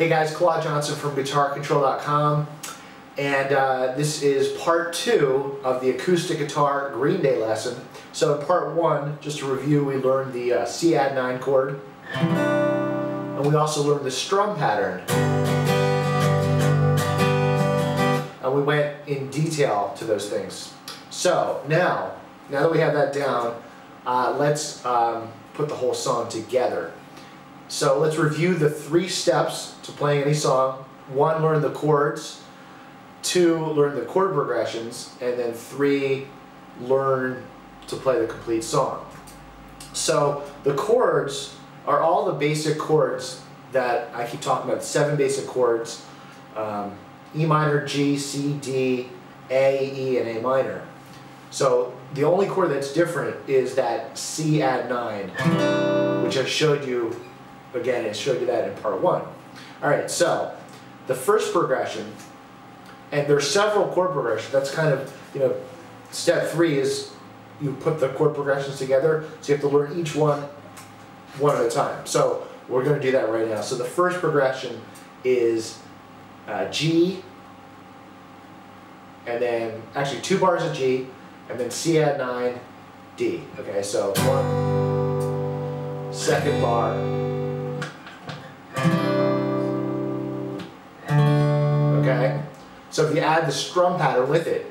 Hey guys, Claude Johnson from GuitarControl.com, and this is part 2 of the acoustic guitar Green Day lesson. So in part 1, just to review, we learned the C add 9 chord, and we also learned the strum pattern. And we went in detail to those things. So now that we have that down, let's put the whole song together. So let's review the 3 steps to playing any song. 1, learn the chords. 2, learn the chord progressions. And then 3, learn to play the complete song. So the chords are all the basic chords that I keep talking about, 7 basic chords. E minor, G, C, D, A, E, and A minor. So the only chord that's different is that C add 9, which I showed you. Again, I showed you that in part 1. Alright, so the first progression, and there's several chord progressions. That's kind of, step 3 is you put the chord progressions together, so you have to learn each one at a time. So we're going to do that right now. So the first progression is G, and then actually 2 bars of G, and then C add 9, D. Okay, so 1, second bar. Okay, so if you add the strum pattern with it,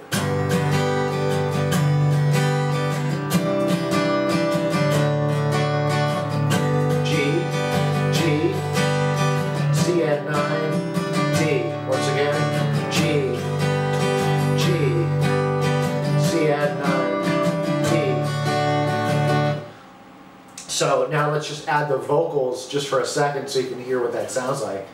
G, G, C add 9, D. Once again, G, G, C add 9, D. So now let's just add the vocals just for a second so you can hear what that sounds like.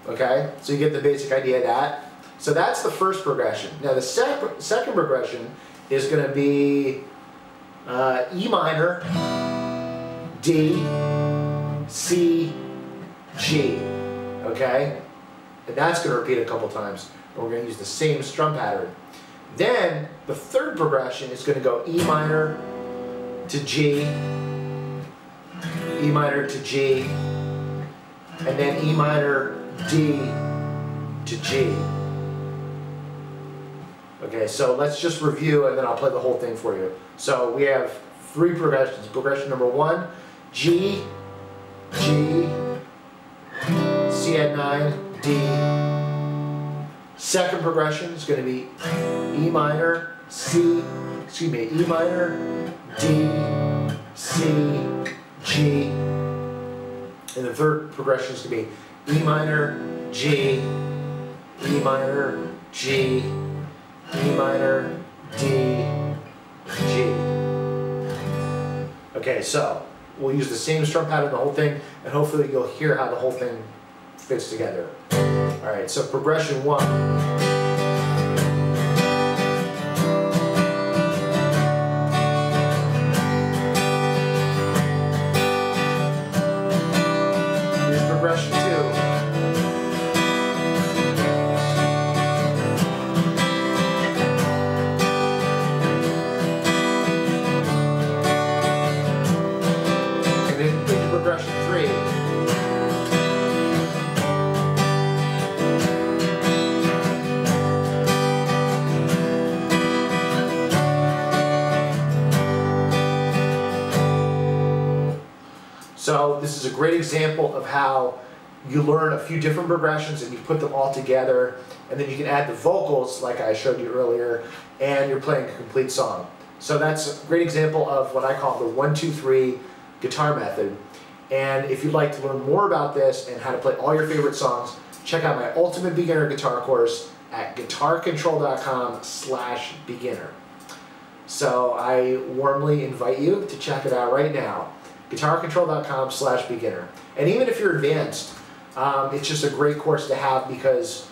Okay, so you get the basic idea of that. So that's the first progression. Now the second progression is going to be E minor, D, C, G. Okay, and that's going to repeat a couple times. And we're going to use the same strum pattern. Then the third progression is going to go E minor to G, E minor to G, and then E minor, D to G. Okay, so let's just review and then I'll play the whole thing for you. So we have 3 progressions. Progression number 1, G, G, C add 9, D. Second progression is going to be E minor, E minor, D, C, G. And the third progression is going to be E minor, G, E minor, G, E minor, D, G. Okay, so we'll use the same strum pattern, the whole thing, and hopefully you'll hear how the whole thing fits together. Alright, so progression 1. Progression 2. And then into progression 3. So this is a great example of how you learn a few different progressions and you put them all together, and then you can add the vocals like I showed you earlier, and you're playing a complete song. So that's a great example of what I call the 1-2-3 guitar method. And if you'd like to learn more about this and how to play all your favorite songs, check out my Ultimate Beginner Guitar course at GuitarControl.com/beginner. So I warmly invite you to check it out right now. GuitarControl.com/beginner. And even if you're advanced, it's just a great course to have because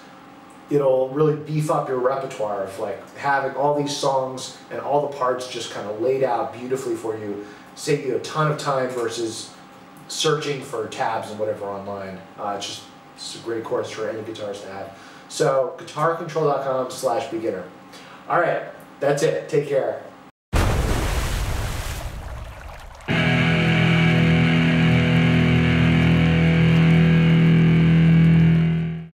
it'll really beef up your repertoire of like having all these songs and all the parts just kind of laid out beautifully for you save you a ton of time versus searching for tabs and whatever online. It's a great course for any guitarist to have. So guitarcontrol.com/beginner. All right, that's it. Take care.